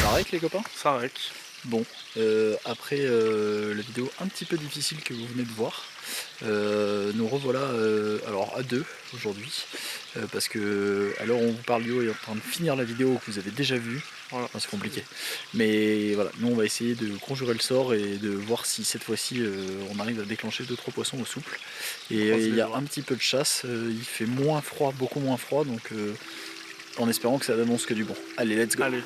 Ça règle les copains? Ça règle. Bon, après la vidéo un petit peu difficile que vous venez de voir, nous revoilà alors à deux aujourd'hui, parce que à l'heure où on vous parle, Yo est en train de finir la vidéo que vous avez déjà vue. Voilà. Enfin, c'est compliqué. Mais voilà, nous on va essayer de conjurer le sort et de voir si cette fois-ci on arrive à déclencher 2-3 poissons au souple. Et il y a un petit peu de chasse, il fait moins froid, beaucoup moins froid, donc en espérant que ça annonce que du bon. Allez, let's go. Allez.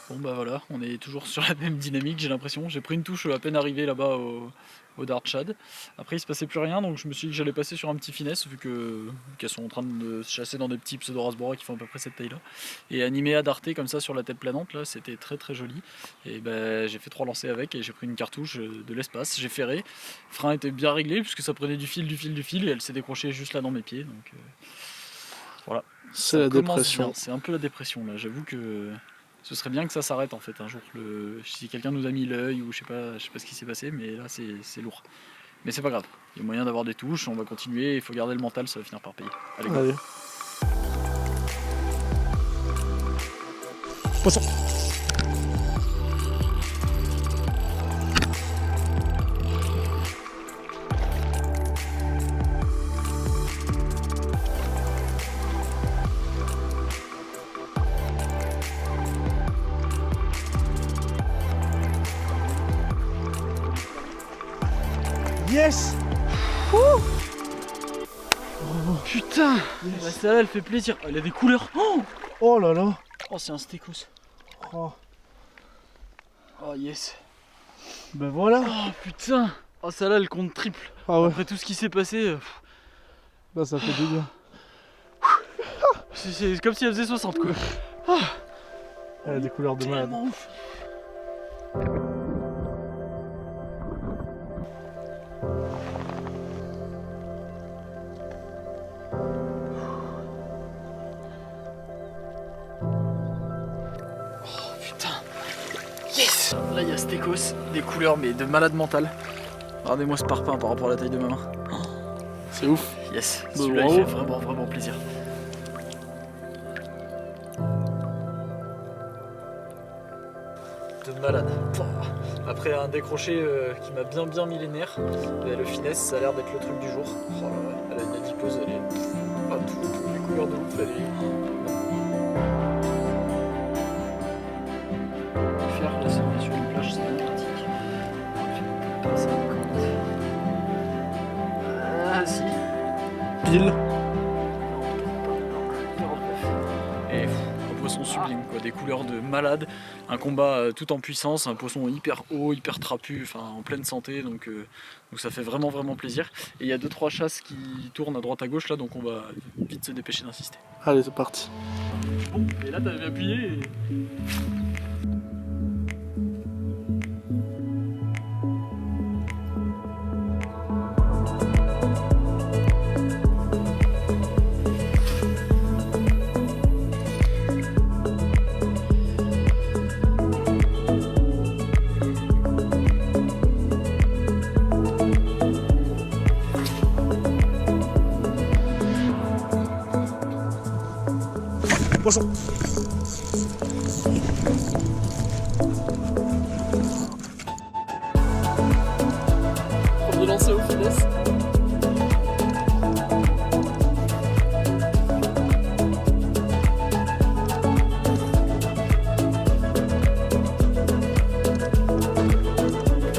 Bon bah voilà, on est toujours sur la même dynamique, j'ai l'impression. J'ai pris une touche à peine arrivé là-bas au Dart Shad. Après il se passait plus rien, donc je me suis dit que j'allais passer sur un petit finesse vu qu'elles sont en train de se chasser dans des petits pseudo-rasbora qui font à peu près cette taille là. Et animé à darter comme ça sur la tête planante là, c'était très très joli. Et bah, j'ai fait 3 lancers avec et j'ai pris une cartouche de l'espace, j'ai ferré. Le frein était bien réglé puisque ça prenait du fil et elle s'est décrochée juste là dans mes pieds. Donc voilà. C'est la dépression. C'est un peu la dépression là, j'avoue que ce serait bien que ça s'arrête en fait un jour. Si quelqu'un nous a mis l'œil ou je sais pas ce qui s'est passé, mais là c'est lourd. Mais c'est pas grave, il y a moyen d'avoir des touches, on va continuer, il faut garder le mental, ça va finir par payer. Allez, go. Allez. Poisson. Yes! Oh, putain, yes. Bah, celle-là elle fait plaisir, elle a des couleurs. Oh là là! Oh, c'est un stécos. Oh. Oh yes. Ben voilà! Oh putain. Oh, celle-là elle compte triple. Ah ouais. Après tout ce qui s'est passé. Là ça fait du bien. C'est comme si elle faisait 60 quoi. Elle a des couleurs de malade. Ouf. Yes! Là il y a stécos, des couleurs mais de malade mental. Regardez-moi ce parpaing par rapport à la taille de ma main. C'est ouf. Yes, Bah, celui-là il bravo. fait vraiment plaisir. De malade. Après un décroché qui m'a bien mis les nerfs, le finesse ça a l'air d'être le truc du jour. Oh là là, elle a une adipose, elle est... Enfin, toutes les couleurs de ouf, elle est... Faire la sortie sur une plage c'est bien pratique. Ah si. Pile. Et un poisson sublime quoi, des couleurs de malade, un combat tout en puissance, un poisson hyper haut, hyper trapu, enfin en pleine santé, donc ça fait vraiment plaisir. Et il y a 2-3 chasses qui tournent à droite à gauche là, donc on va vite se dépêcher d'insister. Allez, c'est parti. Bon, et là t'avais appuyé et... Poisson. Premier lancer au finesse.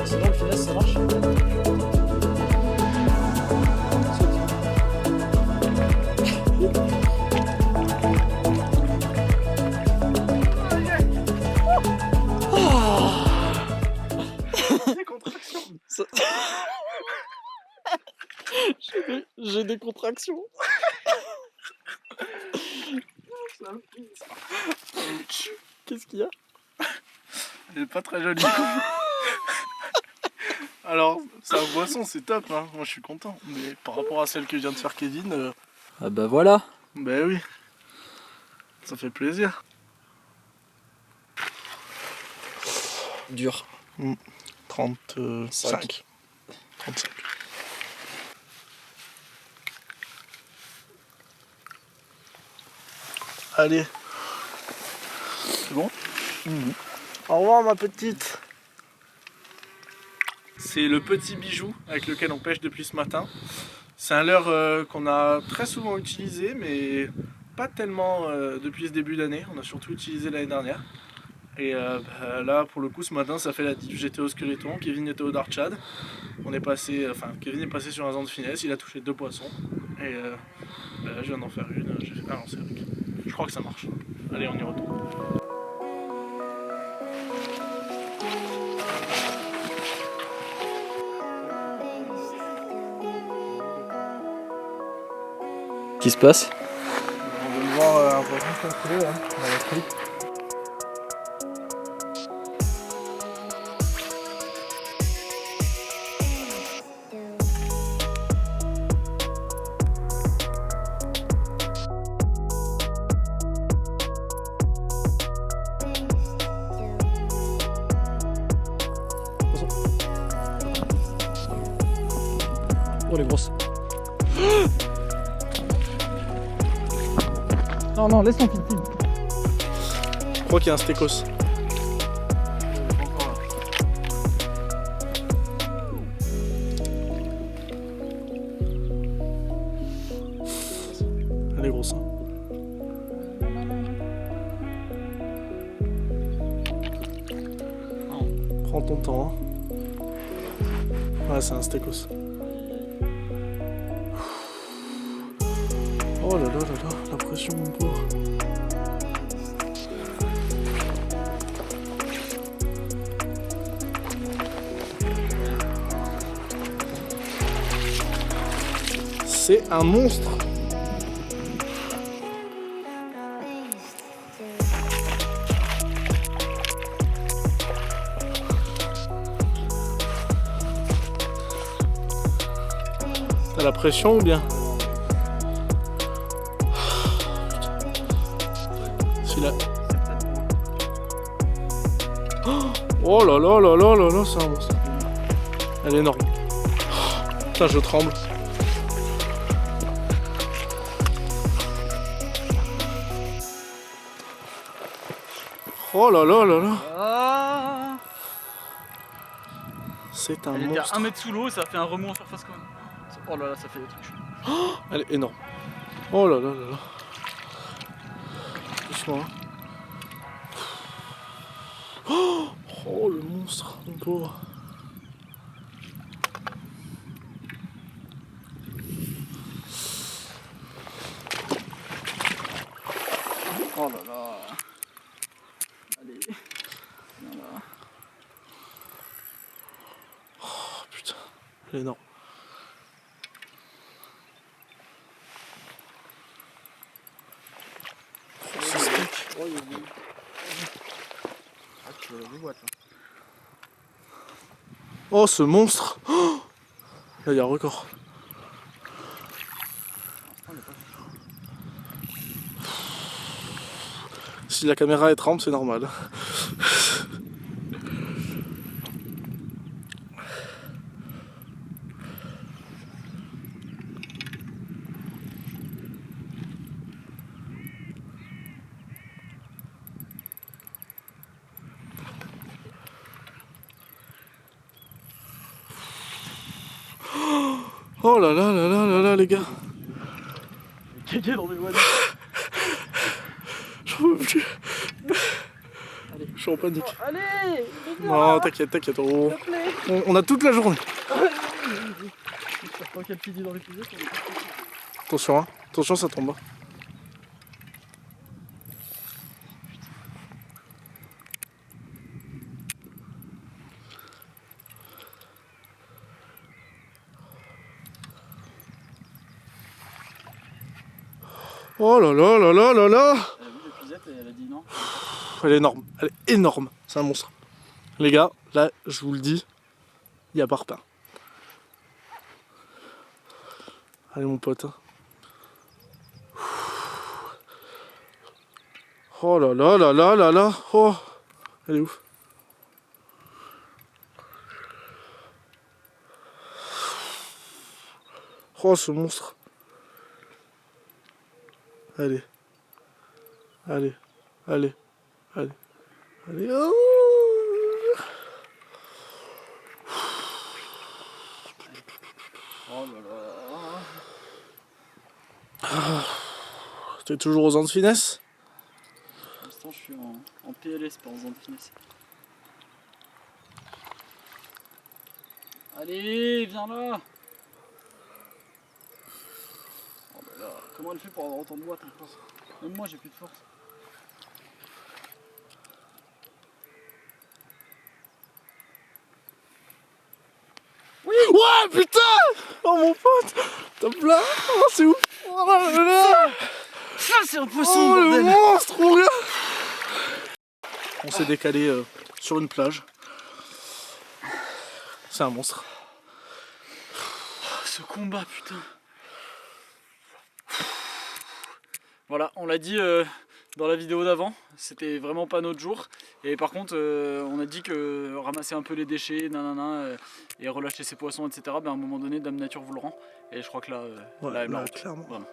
Sinon le finesse ça marche. J'ai des contractions. Qu'est-ce qu'il y a? pas très joli. Alors, sa boisson, c'est top, hein. Moi je suis content. Mais par rapport à celle que vient de faire Kevin, Ah bah voilà. ben oui, ça fait plaisir. Dur. 35. 35. Allez. C'est bon? Au revoir ma petite. C'est le petit bijou avec lequel on pêche depuis ce matin. C'est un leurre qu'on a très souvent utilisé, mais pas tellement depuis ce début d'année. On a surtout utilisé l'année dernière. Et là, pour le coup, ce matin, ça fait la diff. J'étais au Skeleton, Kevin était au Darchad. Kevin est passé sur un zan de finesse, il a touché 2 poissons. Et là, je viens d'en faire une. J'ai fait... Ah non, c'est vrai. Je crois que ça marche. Allez, on y retourne. Qu'est-ce qui se passe? On vient de voir un poisson s'enfiler là, dans la truc. Oh les grosses. Non, non, laisse ton fil. Je crois qu'il y a un stécos. Elle est grosse. Hein. Prends ton temps. Hein. Ouais, c'est un stécos. Oh là là là là, la pression, mon pauvre. C'est un monstre. T'as la pression ou bien? Celui-là. Oh là là là là là là, c'est un monstre. Elle est énorme. Putain, je tremble. Oh là là là là. Ah, C'est un elle était à monstre. 1 mètre sous l'eau et ça a fait un remous en surface quand même. Oh là là, ça fait des trucs. Elle est énorme. Oh là là là là. Doucement. Hein. Oh le monstre, mon pauvre. Oh là là. Allez. Viens là. Oh putain, elle est énorme. Oh, ce steak. Oh, il y a une... Ah, tu veux la boîte là. Oh ce monstre. Oh là il y a un record. Si la caméra est trempe, c'est normal. Oh là là là là là là les gars. Kéké dans mes boîtes. J'en peux plus. Je suis en panique. Oh, allez. Non, t'inquiète, t'inquiète. On a toute la journée. Je sais pas quel pilier dans les piliers. Attention, hein. Attention, ça tombe. Oh là là là là là là. Elle a vu l'épuisette et elle a dit non. Elle est énorme, elle est énorme. C'est un monstre. Les gars, là, je vous le dis, il y a parpaing. Allez mon pote. Oh là là là là là là. Oh, elle est ouf. Oh ce monstre. Allez. Allez. Allez. Allez. Allez. Oh. Oh là là. T'es toujours aux ans de finesse? Pour l'instant, je suis en PLS, pas en zone de finesse. Allez, viens là. Oh là là, comment elle fait pour avoir autant de watts encore? Même moi, j'ai plus de force. Ouais putain. Oh mon pote. Top là. Oh c'est ouf. Oh là là. Ça, c'est un poisson, Oh le bordel. monstre mon gars. On s'est décalé sur une plage. C'est un monstre. Ce combat, putain. Voilà, on l'a dit dans la vidéo d'avant, c'était vraiment pas notre jour. Et par contre, on a dit que ramasser un peu les déchets, nanana, et relâcher ses poissons, etc. Ben à un moment donné, Dame Nature vous le rend. Et je crois que là, Ouais, là elle là, m'a clairement. vraiment.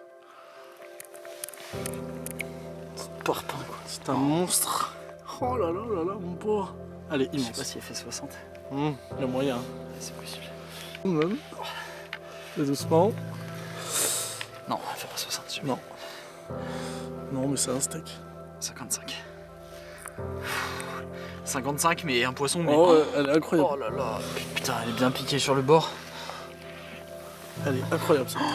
Parpaing quoi. C'est un monstre. Oh là là là là mon pauvre. Elle est Je sais pas immense. si elle fait 60. Il y a moyen. C'est possible. Même. Et doucement. Non, elle fait pas 60. Jamais. Non. Non mais c'est un steak. 55. 55, mais un poisson. Mais... Oh elle est incroyable. Oh là là. Putain, elle est bien piquée sur le bord. Elle est incroyable cette tête.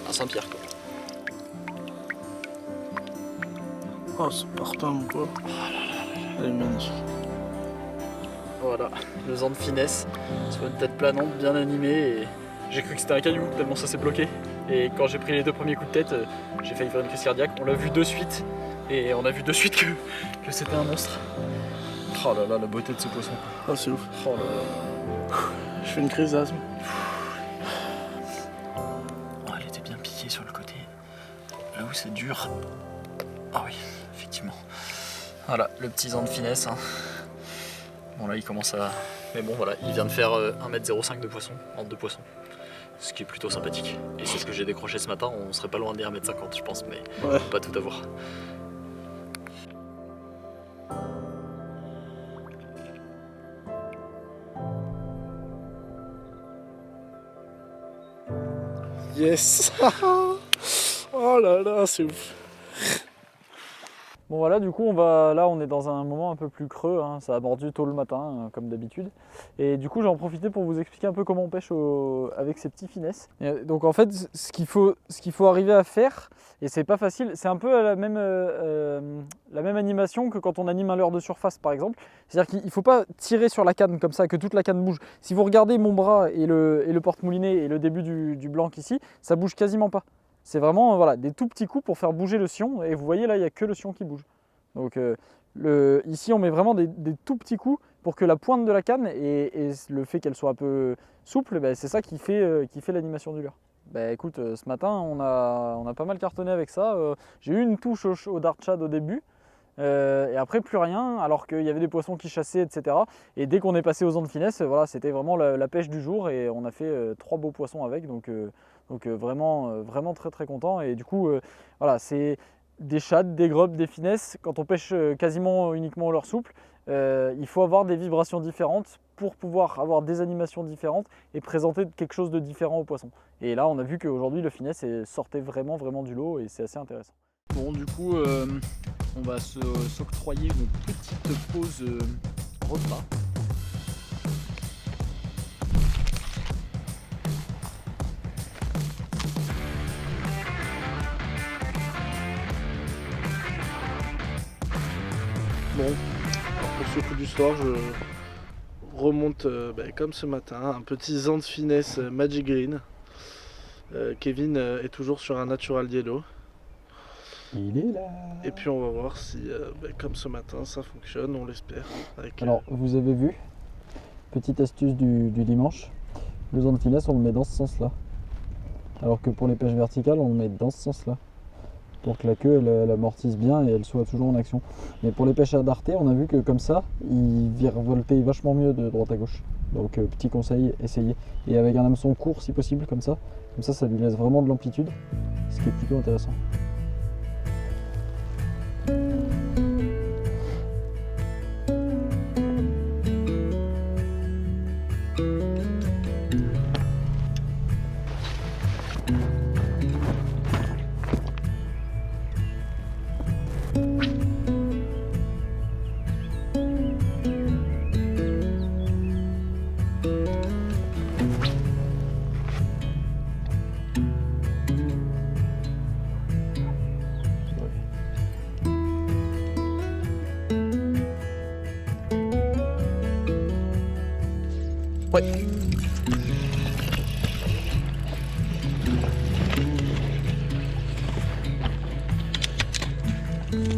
Un Saint-Pierre quoi. Oh ce parpaing mon pauvre. Elle est magnifique. Voilà, 2 ans de finesse sur une tête planante bien animée et j'ai cru que c'était un caillou tellement ça s'est bloqué. Et quand j'ai pris les 2 premiers coups de tête, j'ai failli faire une crise cardiaque. On l'a vu de suite et on a vu de suite que c'était un monstre. Oh là là, la beauté de ce poisson. Oh c'est ouf. Oh là là. Je fais une crise d'asthme. Oh, elle était bien piquée sur le côté. Là où c'est dur. Ah oui, effectivement. Voilà, le petit zan de finesse. Hein. Bon là il commence à... Mais bon voilà, il vient de faire 1m05 de poisson, entre 2 poissons. Ce qui est plutôt sympathique. Et c'est ce que j'ai décroché ce matin, on serait pas loin des 1m50 je pense, mais Ouais. pas tout avoir. Yes. Oh là là, c'est ouf. Bon voilà, du coup là on est dans un moment un peu plus creux, hein. Ça a mordu tôt le matin comme d'habitude. Et du coup j'ai en profité pour vous expliquer un peu comment on pêche avec ces petits finesses. Et donc en fait ce qu'il faut arriver à faire, et c'est pas facile, c'est un peu la même animation que quand on anime un leurre de surface par exemple. C'est-à-dire qu'il ne faut pas tirer sur la canne comme ça, que toute la canne bouge. Si vous regardez mon bras et le porte-moulinet et le début du blanc ici, ça bouge quasiment pas. C'est vraiment voilà, des tout petits coups pour faire bouger le sion. Et vous voyez là, il n'y a que le sion qui bouge. Donc ici, on met vraiment des tout petits coups pour que la pointe de la canne et le fait qu'elle soit un peu souple, ben, c'est ça qui fait l'animation du leurre. Ben, écoute, ce matin, on a pas mal cartonné avec ça. J'ai eu une touche au dart shad au début. Et après plus rien, alors qu'il y avait des poissons qui chassaient, etc. Et dès qu'on est passé aux ondes de finesse, voilà, c'était vraiment la pêche du jour et on a fait 3 beaux poissons avec, donc vraiment très très content. Et du coup, voilà, c'est des shad, des grubs, des finesses. Quand on pêche quasiment uniquement au leurre souple, il faut avoir des vibrations différentes pour pouvoir avoir des animations différentes et présenter quelque chose de différent aux poissons. Et là, on a vu qu'aujourd'hui, le finesse sortait vraiment du lot et c'est assez intéressant. Bon, du coup, on va s'octroyer une petite pause repas. Bon, pour ce coup du soir, je remonte comme ce matin, un petit zan de finesse Magic Green. Kevin est toujours sur un natural yellow. Il est là. Et puis on va voir si, comme ce matin, ça fonctionne, on l'espère. Alors, vous avez vu, petite astuce du dimanche, le zone de finesse, on le met dans ce sens-là. Alors que pour les pêches verticales, on le met dans ce sens-là. Pour que la queue, elle amortisse bien et elle soit toujours en action. Mais pour les pêches à darté, on a vu que comme ça, il virevoltait vachement mieux de droite à gauche. Donc petit conseil, essayez. Et avec un hameçon court si possible, comme ça ça lui laisse vraiment de l'amplitude, ce qui est plutôt intéressant. Ouais.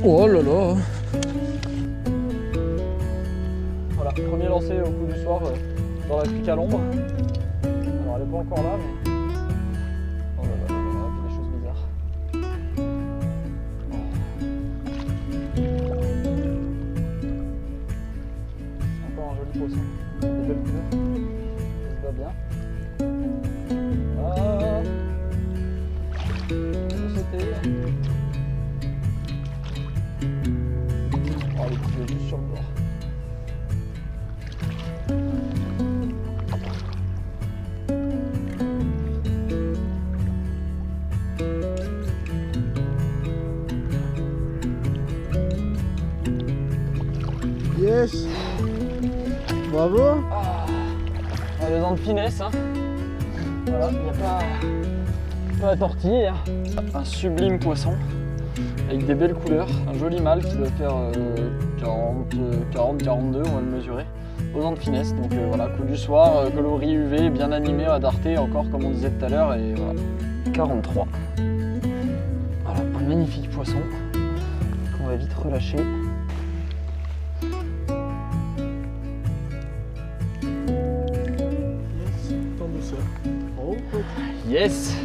Oh là là. Voilà, premier lancé au coup du soir dans la crique à l'ombre. Alors elle n'est pas encore là mais... Oh là là là là, il y a des choses bizarres. Encore un joli poisson. Des belles couleurs. Ça va bien. Ah, on peut sauter. Oh, les petits juste sur le bord. Yes. Bravo. Les ans de finesse, hein. Voilà, il n'y a pas à tortiller. Hein. Un sublime poisson avec des belles couleurs, un joli mâle qui doit faire 40-42, on va le mesurer, aux ans de finesse. Donc voilà, coup du soir, coloris UV, bien animé à darté encore comme on disait tout à l'heure, et voilà, 43. Voilà, un magnifique poisson qu'on va vite relâcher. Yes, en douceur. Oh, Yes.